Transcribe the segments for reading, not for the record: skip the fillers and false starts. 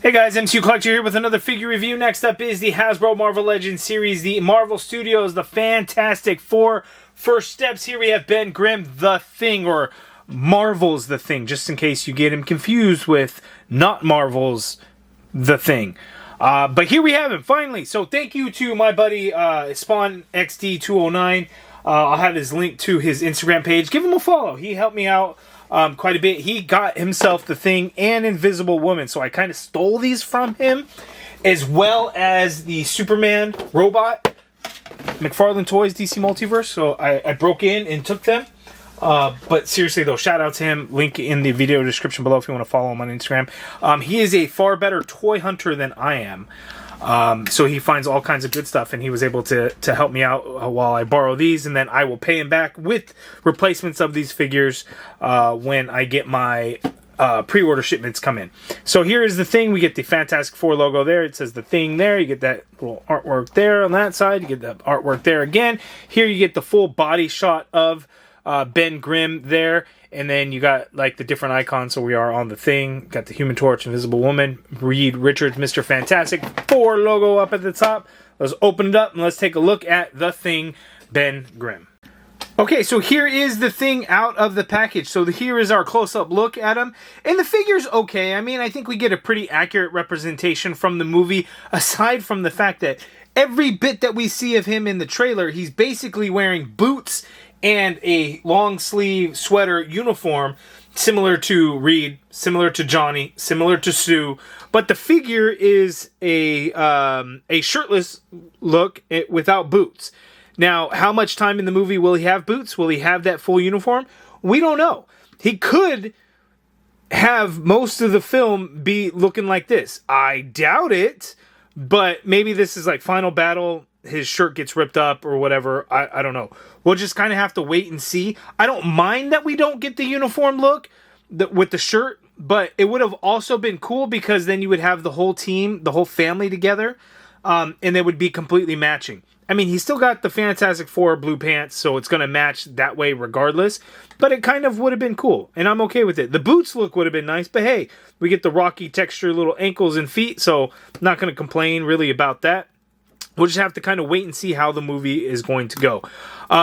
Hey guys, MCU Collector here with another figure review. Next up is the Hasbro Marvel Legends series, the Marvel Studios, the Fantastic Four. First steps, here we have Ben Grimm, The Thing, or Marvel's The Thing, just in case you get him confused with not Marvel's The Thing. But here we have him, finally. So thank you to my buddy Spawn XD209. I'll have his link to his Instagram page. Give him a follow. He helped me out quite a bit. He got himself The Thing and Invisible Woman, so I kind of stole these from him, as well as the Superman robot, McFarlane Toys DC Multiverse. So I broke in and took them. But seriously though, shout out to him. Link in the video description below if you want to follow him on Instagram. He is a far better toy hunter than I am. So he finds all kinds of good stuff, and he was able to help me out while I borrow these, and then I will pay him back with replacements of these figures when I get my pre-order shipments come in. So here is The Thing. We get the Fantastic Four logo there. It says The Thing there. You get that little artwork there on that side. You get the artwork there again. Here you get the full body shot of Ben Grimm there. And then you got like the different icons. So we are on The Thing. Got the Human Torch, Invisible Woman, Reed Richards, Mr. Fantastic Four logo up at the top. Let's open it up and let's take a look at The Thing, Ben Grimm. Okay, so here is The Thing out of the package. So here is our close-up look at him. And the figure's okay. I mean, I think we get a pretty accurate representation from the movie, aside from the fact that every bit that we see of him in the trailer, he's basically wearing boots and a long sleeve sweater uniform, similar to Reed, similar to Johnny, similar to Sue. But the figure is a shirtless look without boots. Now, how much time in the movie will he have boots? Will he have that full uniform? We don't know. He could have most of the film be looking like this. I doubt it, but maybe this is like final battle. His shirt gets ripped up or whatever. I don't know. We'll just kind of have to wait and see. I don't mind that we don't get the uniform look with the shirt, but it would have also been cool because then you would have the whole team, the whole family together, and they would be completely matching. I mean, he's still got the Fantastic Four blue pants, so it's going to match that way regardless, but it kind of would have been cool, and I'm okay with it. The boots look would have been nice, but hey, we get the rocky texture little ankles and feet, so not going to complain really about that. We'll just have to kind of wait and see how the movie is going to go.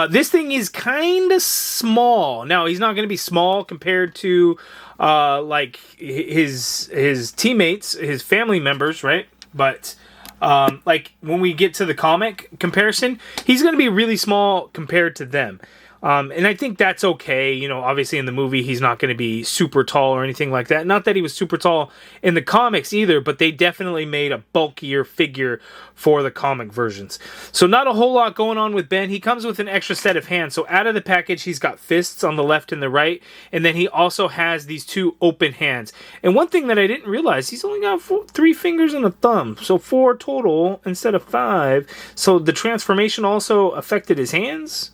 This thing is kind of small. Now, he's not going to be small compared to like his teammates, his family members, right? But like when we get to the comic comparison, he's going to be really small compared to them. And I think that's okay. You know, obviously in the movie, he's not going to be super tall or anything like that. Not that he was super tall in the comics either, but they definitely made a bulkier figure for the comic versions. So not a whole lot going on with Ben. He comes with an extra set of hands. So out of the package, he's got fists on the left and the right. And then he also has these two open hands. And one thing that I didn't realize, he's only got 3 fingers and a thumb. So 4 total instead of 5. So the transformation also affected his hands.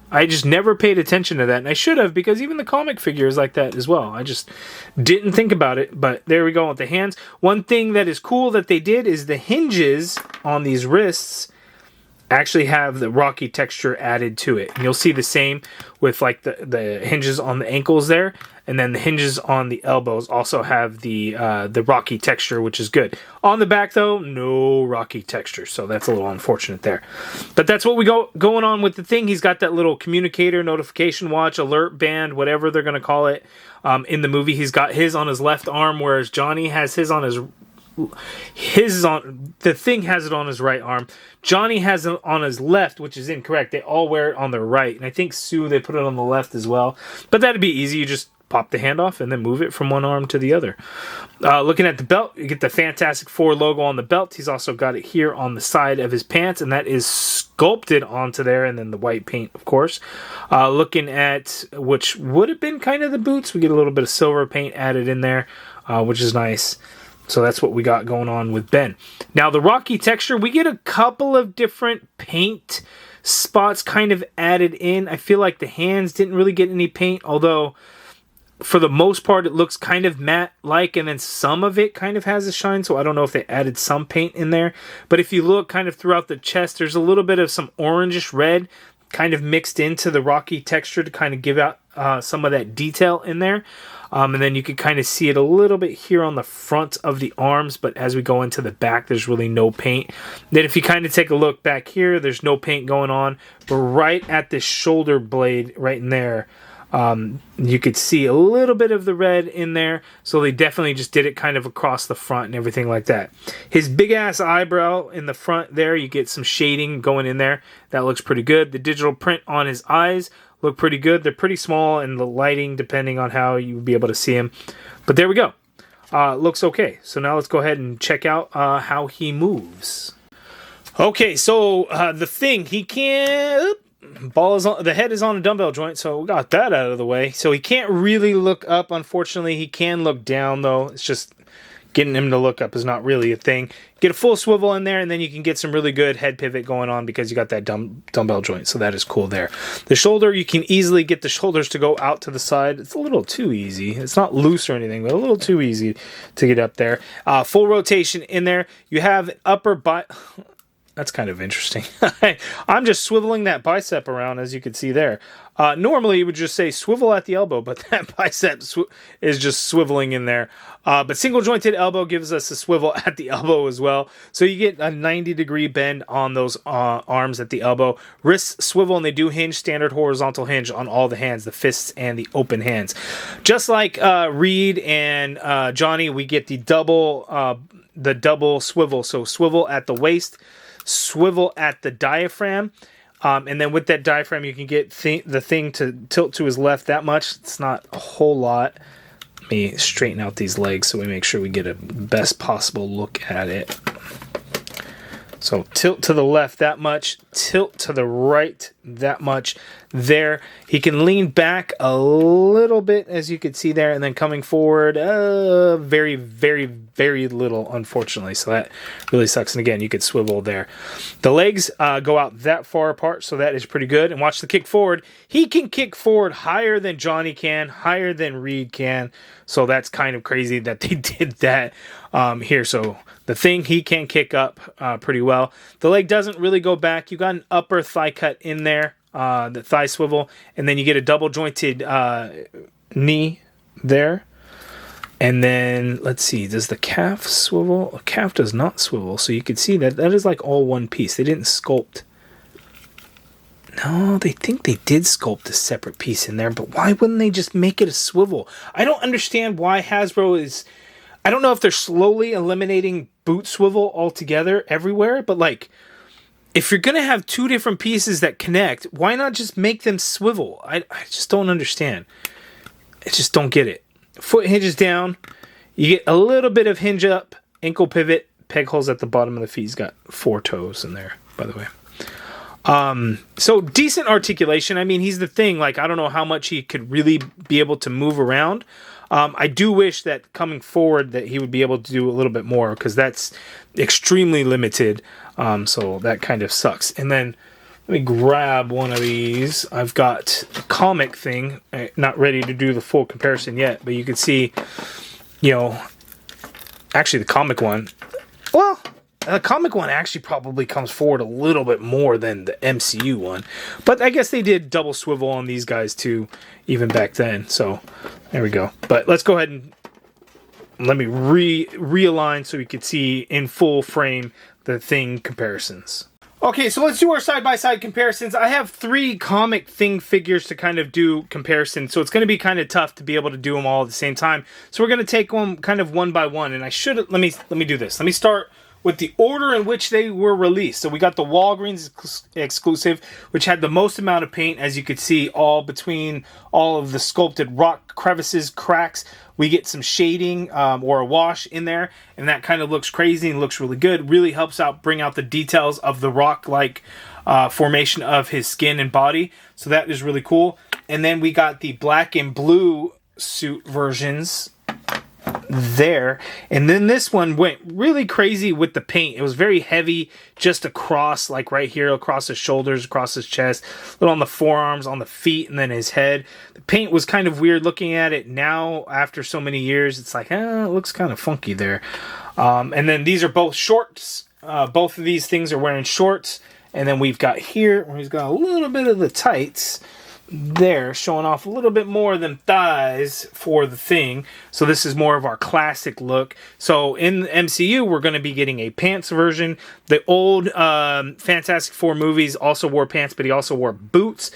I just never paid attention to that, and I should have, because even the comic figure is like that as well. I just didn't think about it, but there we go with the hands. One thing that is cool that they did is the hinges on these wrists actually have the rocky texture added to it. And you'll see the same with like the hinges on the ankles there, and then the hinges on the elbows also have the rocky texture, which is good. On the back though, no rocky texture, so that's a little unfortunate there. But that's what we going on with the thing. He's got that little communicator, notification watch, alert band, whatever they're gonna call it. In the movie, he's got his on his left arm, whereas Johnny has his on his. The Thing has it on his right arm. Johnny has it on his left, which is incorrect. They all wear it on their right, and I think Sue, they put it on the left as well. But that'd be easy. You just pop the hand off and then move it from one arm to the other. Looking at the belt, you get the Fantastic Four logo on the belt. He's also got it here on the side of his pants, and that is sculpted onto there, and then the white paint, of course. Looking at, which would have been kind of the boots, we get a little bit of silver paint added in there, which is nice. So that's what we got going on with Ben. Now, the rocky texture, we get a couple of different paint spots kind of added in. I feel like the hands didn't really get any paint, although for the most part, it looks kind of matte-like, and then some of it kind of has a shine, so I don't know if they added some paint in there. But if you look kind of throughout the chest, there's a little bit of some orangish red kind of mixed into the rocky texture to kind of give out some of that detail in there. And then you can kind of see it a little bit here on the front of the arms, but as we go into the back, there's really no paint. Then if you kind of take a look back here, there's no paint going on, but right at the shoulder blade, right in there, you could see a little bit of the red in there, so they definitely just did it kind of across the front and everything like that. His big ass eyebrow in the front there, you get some shading going in there. That looks pretty good. The digital print on his eyes look pretty good. They're pretty small, and the lighting, depending on how you would be able to see him. But there we go. Looks okay. So now let's go ahead and check out how he moves. Okay, so the thing, he can't... the head is on a dumbbell joint, so we got that out of the way. So he can't really look up, unfortunately. He can look down, though. It's just getting him to look up is not really a thing. Get a full swivel in there, and then you can get some really good head pivot going on because you got that dumbbell joint, so that is cool there. The shoulder, you can easily get the shoulders to go out to the side. It's a little too easy. It's not loose or anything, but a little too easy to get up there. Full rotation in there. You have upper That's kind of interesting. I'm just swiveling that bicep around, as you can see there. Normally, you would just say swivel at the elbow, but that bicep is just swiveling in there. But single jointed elbow gives us a swivel at the elbow as well. So you get a 90-degree bend on those arms at the elbow. Wrists swivel, and they do hinge, standard horizontal hinge on all the hands, the fists and the open hands. Just like Reed and Johnny, we get the double swivel. So swivel at the waist, swivel at the diaphragm, and then with that diaphragm you can get the thing to tilt to his left that much. It's not a whole lot. Let me straighten out these legs so we make sure we get a best possible look at it. So tilt to the left that much, tilt to the right that much there. He can lean back a little bit, as you can see there, and then coming forward very, very, very little, unfortunately. So that really sucks. And again, you could swivel there. The legs go out that far apart, so that is pretty good. And watch the kick forward. He can kick forward higher than Johnny can, higher than Reed can. So that's kind of crazy that they did that here. So the thing, he can kick up pretty well. The leg doesn't really go back. You got an upper thigh cut in there, the thigh swivel, and then you get a double jointed knee there. And then, let's see, does the calf swivel? A calf does not swivel, so you can see that that is like all one piece. They didn't sculpt. No, they think they did sculpt a separate piece in there, but why wouldn't they just make it a swivel? I don't understand why Hasbro is... I don't know if they're slowly eliminating boot swivel altogether everywhere, but like, if you're going to have two different pieces that connect, why not just make them swivel? I just don't understand. I just don't get it. Foot hinges down. You get a little bit of hinge up, ankle pivot, peg holes at the bottom of the feet. He's got 4 toes in there, by the way. So decent articulation. I mean, he's the thing. Like, I don't know how much he could really be able to move around. I do wish that coming forward that he would be able to do a little bit more, because that's extremely limited. So that kind of sucks. And then let me grab one of these. I've got a comic thing. Not ready to do the full comparison yet, but you can see, you know, actually the comic one. Well, the comic one actually probably comes forward a little bit more than the MCU one. But I guess they did double swivel on these guys too, even back then. So there we go. But let's go ahead and let me realign so we can see in full frame the thing comparisons. Okay, so let's do our side-by-side comparisons. I have 3 comic thing figures to kind of do comparisons, so it's going to be kind of tough to be able to do them all at the same time. So we're going to take them kind of one by one, and I should... Let me do this. Let me start with the order in which they were released. So we got the Walgreens exclusive, which had the most amount of paint, as you could see, all between all of the sculpted rock crevices, cracks. We get some shading or a wash in there, and that kind of looks crazy and looks really good. Really helps out bring out the details of the rock-like formation of his skin and body. So that is really cool. And then we got the black and blue suit versions there, and then this one went really crazy with the paint. It was very heavy just across, like right here, across his shoulders, across his chest, a little on the forearms, on the feet, and then his head. The paint was kind of weird looking at it now after so many years. It's like, it looks kind of funky there. And then these are both shorts. Both of these things are wearing shorts. And then we've got here, where he's got a little bit of the tights. there, showing off a little bit more than thighs for the Thing. So this is more of our classic look. So in the MCU, we're going to be getting a pants version. The old Fantastic Four movies also wore pants, but he also wore boots.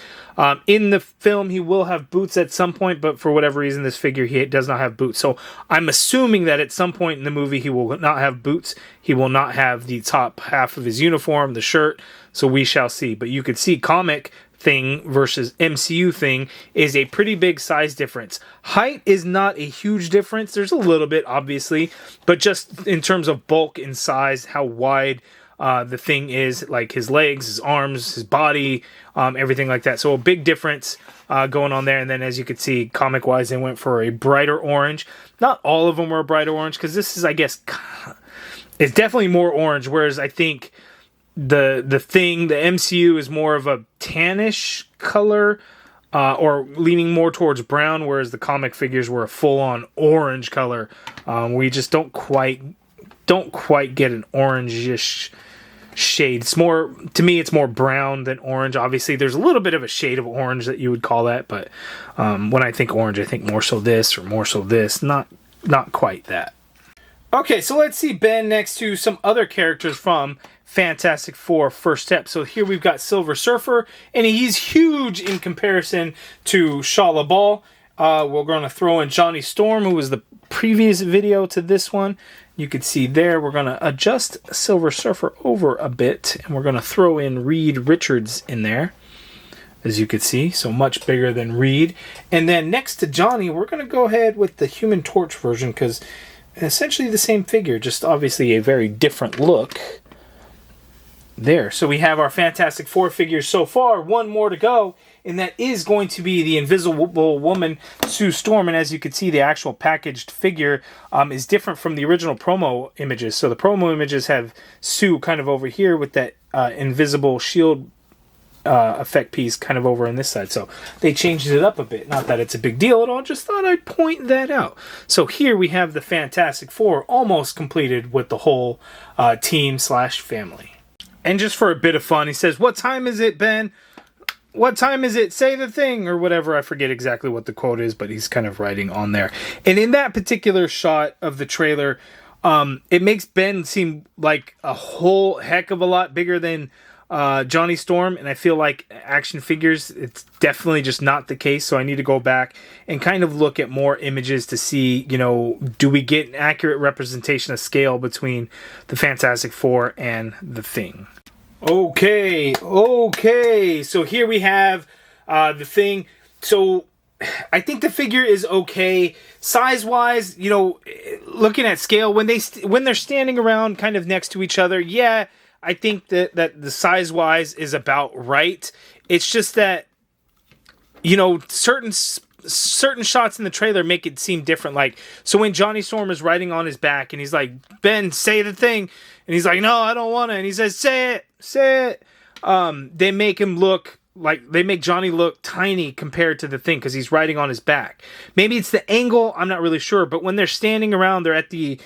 In the film, he will have boots at some point, but for whatever reason, this figure, he does not have boots. So I'm assuming that at some point in the movie, he will not have boots. He will not have the top half of his uniform, the shirt. So we shall see. But you could see comic Thing versus MCU Thing is a pretty big size difference. Height is not a huge difference. There's a little bit, obviously, but just in terms of bulk and size, how wide the Thing is, like his legs, his arms, his body, everything like that. So a big difference going on there. And then as you can see, comic-wise, they went for a brighter orange. Not all of them were a brighter orange, because this is, I guess, it's definitely more orange, whereas I think the Thing, the MCU is more of a tannish color, or leaning more towards brown, whereas the comic figures were a full-on orange color. We just don't quite get an orangish shade. It's more, to me, it's more brown than orange. Obviously, there's a little bit of a shade of orange that you would call that, but when I think orange, I think more so this or more so this. Not quite that. Okay, so let's see Ben next to some other characters from Fantastic Four First Step. So here we've got Silver Surfer, and he's huge in comparison to shalla-bal. We're going to throw in Johnny Storm, who was the previous video to this one. You can see there, we're going to adjust Silver Surfer over a bit, and we're going to throw in Reed Richards in there, as you can see. So much bigger than Reed. And then next to Johnny, we're going to go ahead with the Human Torch version, because essentially the same figure, just obviously a very different look. There, so we have our Fantastic Four figures so far. One more to go, and that is going to be the Invisible Woman, Sue Storm. And as you can see, the actual packaged figure is different from the original promo images. So the promo images have Sue kind of over here with that invisible shield effect piece kind of over on this side. So they changed it up a bit. Not that it's a big deal at all, just thought I'd point that out. So here we have the Fantastic Four almost completed with the whole team/family. And just for a bit of fun, he says, "What time is it, Ben? What time is it? Say the thing," or whatever. I forget exactly what the quote is, but he's kind of writing on there. And in that particular shot of the trailer, it makes Ben seem like a whole heck of a lot bigger than Johnny Storm, and I feel like action figures, it's definitely just not the case. So I need to go back and kind of look at more images to see, you know, do we get an accurate representation of scale between the Fantastic Four and the Thing. Okay, so here we have the Thing. So I think the figure is okay size-wise. You know, looking at scale, when they're standing around kind of next to each other, yeah, I think that the size-wise is about right. It's just that, you know, certain shots in the trailer make it seem different. Like, so when Johnny Storm is riding on his back and he's like, "Ben, say the thing," and he's like, "No, I don't want to," and he says, say it. They make him look like, they make Johnny look tiny compared to the Thing because he's riding on his back. Maybe it's the angle, I'm not really sure, but when they're standing around, they're at the,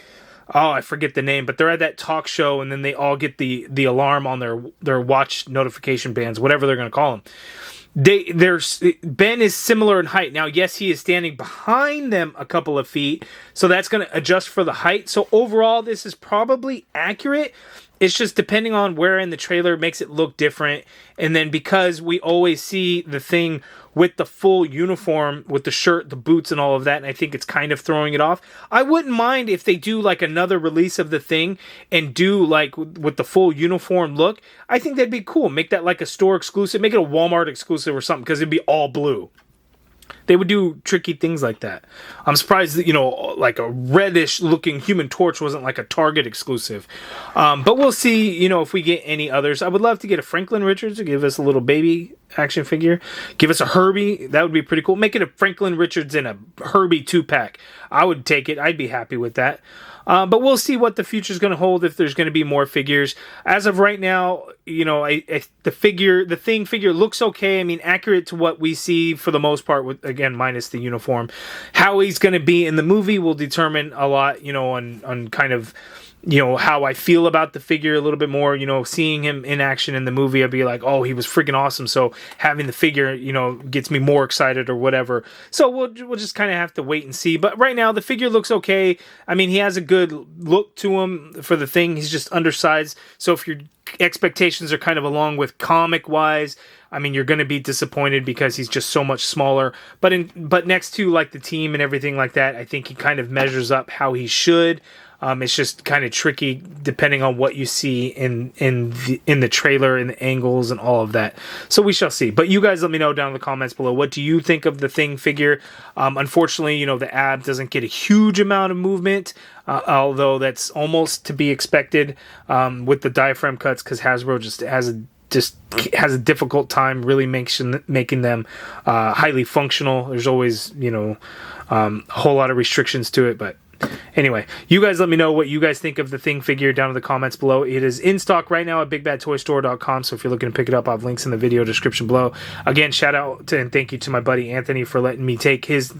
oh, I forget the name, but they're at that talk show, and then they all get the alarm on their watch notification bands, whatever they're going to call them. Ben is similar in height. Now, yes, he is standing behind them a couple of feet, so that's going to adjust for the height. So overall, this is probably accurate. It's just depending on where in the trailer makes it look different. And then because we always see the Thing with the full uniform, with the shirt, the boots, and all of that, and I think it's kind of throwing it off. I wouldn't mind if they do like another release of the Thing and do like with the full uniform look. I think that'd be cool. Make that like a store exclusive. Make it a Walmart exclusive or something, because it'd be all blue. They would do tricky things like that. I'm surprised that, you know, like a reddish looking Human Torch wasn't like a Target exclusive. But we'll see, you know, if we get any others. I would love to get a Franklin Richards to give us a little baby action figure. Give us a Herbie. That would be pretty cool. Make it a Franklin Richards and a Herbie 2-pack. I would take it. I'd be happy with that. But we'll see what the future is going to hold, if there's going to be more figures. As of right now, you know, the Thing figure looks okay. I mean, accurate to what we see for the most part with again, minus the uniform. How he's going to be in the movie will determine a lot, you know, on kind of, you know, how I feel about the figure a little bit more. You know, seeing him in action in the movie, I'd be like, oh, he was freaking awesome. So having the figure, you know, gets me more excited or whatever. So we'll just kind of have to wait and see. But right now, the figure looks okay. I mean, he has a good look to him for the thing. He's just undersized. So if your expectations are kind of along with comic-wise, I mean, you're going to be disappointed because he's just so much smaller. But next to like the team and everything like that, I think he kind of measures up how he should. It's just kind of tricky depending on what you see in the trailer and the angles and all of that. So we shall see. But you guys let me know down in the comments below. What do you think of the Thing figure? Unfortunately, you know, the ab doesn't get a huge amount of movement, although that's almost to be expected with the diaphragm cuts, because Hasbro just has a difficult time really making them highly functional. There's always, you know, a whole lot of restrictions to it, but anyway, you guys let me know what you guys think of the Thing figure down in the comments below. It is in stock right now at bigbadtoystore.com, so if you're looking to pick it up, I have links in the video description below. Again, shout out and thank you to my buddy Anthony for letting me take his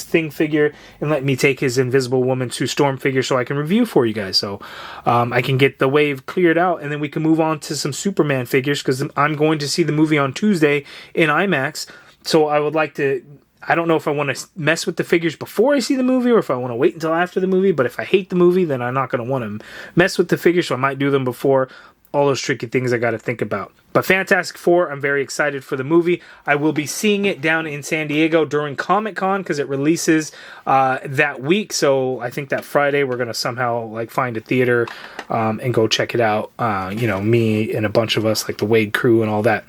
Thing figure and letting me take his Invisible Woman 2 Storm figure so I can review for you guys. So I can get the wave cleared out, and then we can move on to some Superman figures, because I'm going to see the movie on Tuesday in IMAX. So I would like to... I don't know if I want to mess with the figures before I see the movie or if I want to wait until after the movie. But if I hate the movie, then I'm not going to want to mess with the figures, so I might do them before. All those tricky things I got to think about. But Fantastic Four, I'm very excited for the movie. I will be seeing it down in San Diego during Comic-Con, because it releases that week. So I think that Friday we're going to somehow like find a theater and go check it out. You know, me and a bunch of us, like the Wade crew and all that.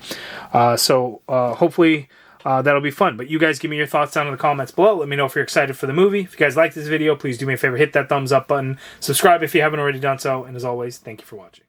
So hopefully... that'll be fun. But you guys give me your thoughts down in the comments below. Let me know if you're excited for the movie. If you guys like this video, please do me a favor, hit that thumbs up button. Subscribe if you haven't already done so. And as always, thank you for watching.